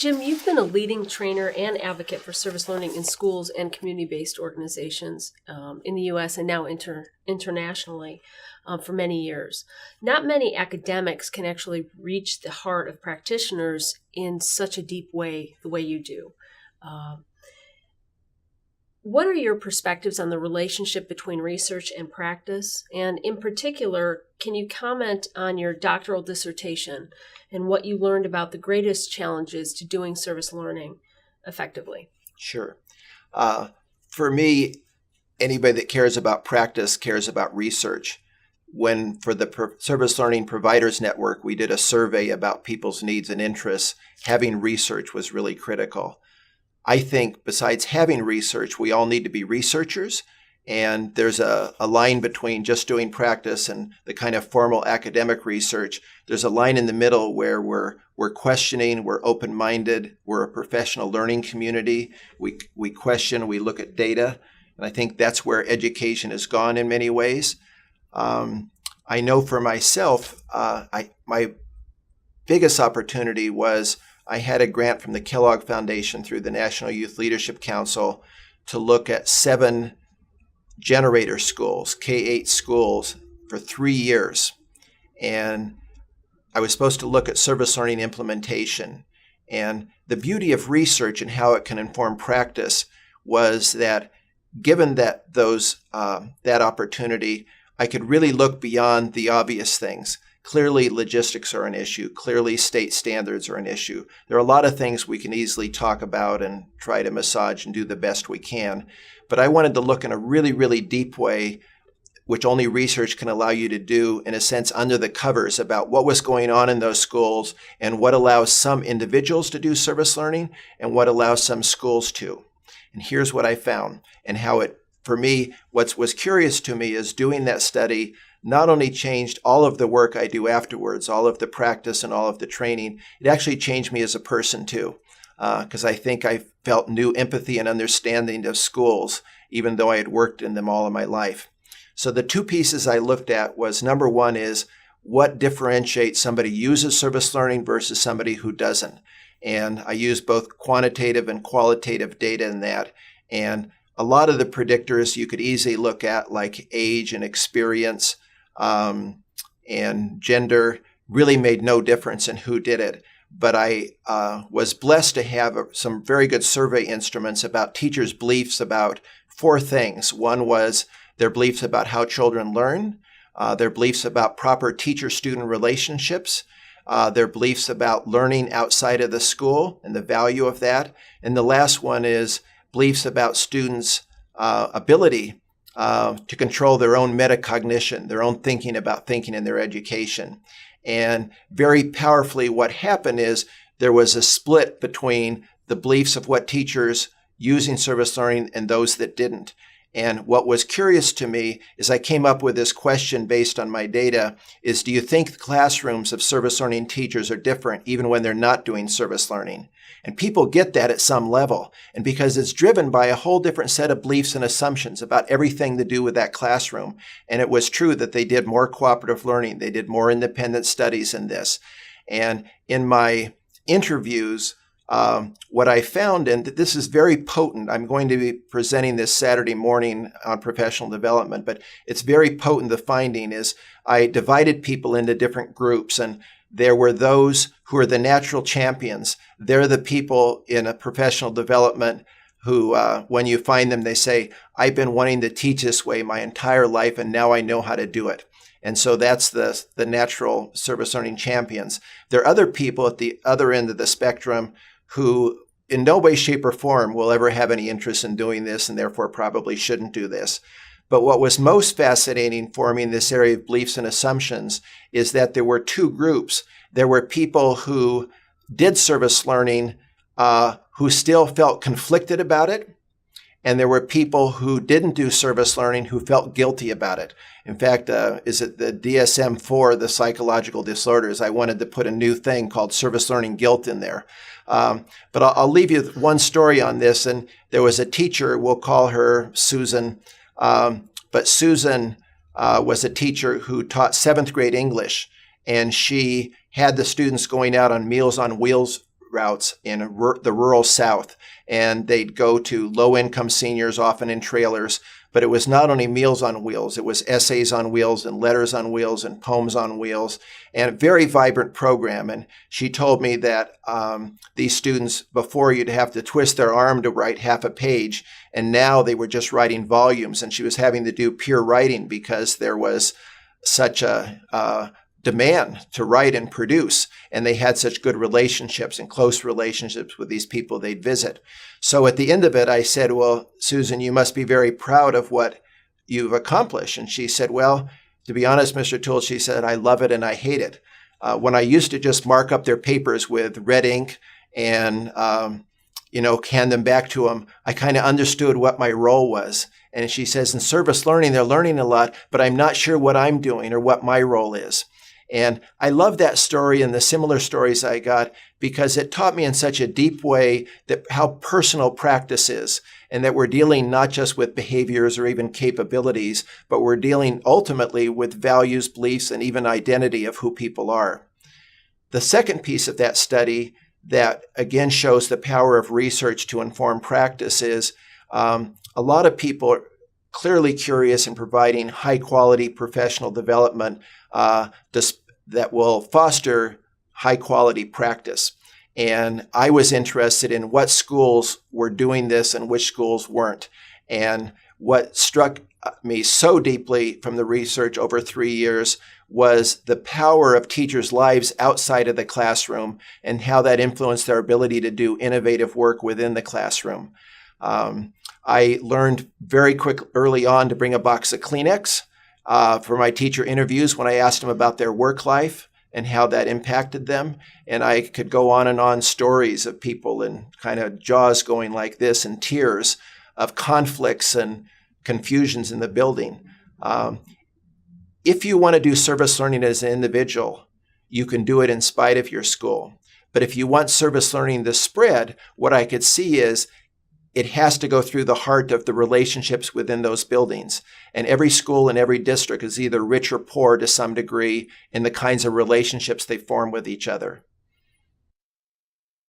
Jim, you've been a leading trainer and advocate for service learning in schools and community-based organizations in the U.S. and now internationally for many years. Not many academics can actually reach the heart of practitioners in such a deep way, the way you do. What are your perspectives on the relationship between research and practice? And in particular, can you comment on your doctoral dissertation and what you learned about the greatest challenges to doing service learning effectively? Sure. For me, anybody that cares about practice cares about research. When for the Service Learning Providers Network, we did a survey about people's needs and interests, having research was really critical. I think besides having research, we all need to be researchers. And there's a line between just doing practice and the kind of formal academic research. There's a line in the middle where we're questioning, we're open-minded, we're a professional learning community. We question, we look at data. And I think that's where education has gone in many ways. I know for myself, my biggest opportunity was I had a grant from the Kellogg Foundation through the National Youth Leadership Council to look at 7 generator schools, K-8 schools, for 3 years. And I was supposed to look at service learning implementation. And the beauty of research and how it can inform practice was that given that that opportunity, I could really look beyond the obvious things. Clearly, logistics are an issue. Clearly, state standards are an issue. There are a lot of things we can easily talk about and try to massage and do the best we can. But I wanted to look in a really, really deep way, which only research can allow you to do, in a sense, under the covers about what was going on in those schools and what allows some individuals to do service learning and what allows some schools to. And here's what I found and how it, for me, what was curious to me is doing that study not only changed all of the work I do afterwards, all of the practice and all of the training, it actually changed me as a person too, because I think I felt new empathy and understanding of schools, even though I had worked in them all of my life. So the 2 pieces I looked at was, number one is what differentiates somebody who uses service learning versus somebody who doesn't. And I used both quantitative and qualitative data in that. And a lot of the predictors you could easily look at, like age and experience, and gender, really made no difference in who did it. But I was blessed to have some very good survey instruments about teachers' beliefs about 4 things. One was their beliefs about how children learn, their beliefs about proper teacher-student relationships, their beliefs about learning outside of the school and the value of that. And the last one is beliefs about students' ability to control their own metacognition, their own thinking about thinking in their education. And very powerfully, what happened is there was a split between the beliefs of what teachers using service learning and those that didn't. And what was curious to me is I came up with this question based on my data is, do you think the classrooms of service learning teachers are different even when they're not doing service learning? And people get that at some level. And because it's driven by a whole different set of beliefs and assumptions about everything to do with that classroom. And it was true that they did more cooperative learning. They did more independent studies in this. And in my interviews, what I found, and this is very potent, I'm going to be presenting this Saturday morning on professional development, but it's very potent. The finding is I divided people into different groups, and there were those who are the natural champions. They're the people in a professional development who, when you find them, they say, I've been wanting to teach this way my entire life, and now I know how to do it. And so that's the natural service learning champions. There are other people at the other end of the spectrum who in no way, shape, or form will ever have any interest in doing this and therefore probably shouldn't do this. But what was most fascinating for me in this area of beliefs and assumptions is that there were 2 groups. There were people who did service learning who still felt conflicted about it. And there were people who didn't do service learning who felt guilty about it. In fact, is it the DSM-4, the psychological disorders? I wanted to put a new thing called service learning guilt in there. But I'll leave you with one story on this. And there was a teacher, we'll call her Susan. But Susan was a teacher who taught 7th grade English. And she had the students going out on Meals on Wheels routes in the rural South. And they'd go to low-income seniors, often in trailers. But it was not only Meals on Wheels, it was essays on wheels and letters on wheels and poems on wheels, and a very vibrant program. And she told me that these students, before you'd have to twist their arm to write half a page, and now they were just writing volumes. And she was having to do peer writing because there was such a demand to write and produce, and they had such good relationships and close relationships with these people they'd visit. So at the end of it, I said, well, Susan, you must be very proud of what you've accomplished. And she said, well, to be honest, Mr. Toole, she said, I love it and I hate it. When I used to just mark up their papers with red ink and hand them back to them, I kind of understood what my role was. And she says, in service learning, they're learning a lot, but I'm not sure what I'm doing or what my role is. And I love that story and the similar stories I got because it taught me in such a deep way that how personal practice is, and that we're dealing not just with behaviors or even capabilities, but we're dealing ultimately with values, beliefs, and even identity of who people are. The second piece of that study that again shows the power of research to inform practice is a lot of people are clearly curious in providing high quality professional development that will foster high quality practice. And I was interested in what schools were doing this and which schools weren't. And what struck me so deeply from the research over 3 years was the power of teachers' lives outside of the classroom and how that influenced their ability to do innovative work within the classroom. I learned very early on to bring a box of Kleenex for my teacher interviews when I asked them about their work life and how that impacted them. And I could go on and on stories of people and kind of jaws going like this and tears of conflicts and confusions in the building. If you want to do service learning as an individual, you can do it in spite of your school. But if you want service learning to spread, what I could see is it has to go through the heart of the relationships within those buildings. And every school and every district is either rich or poor to some degree in the kinds of relationships they form with each other.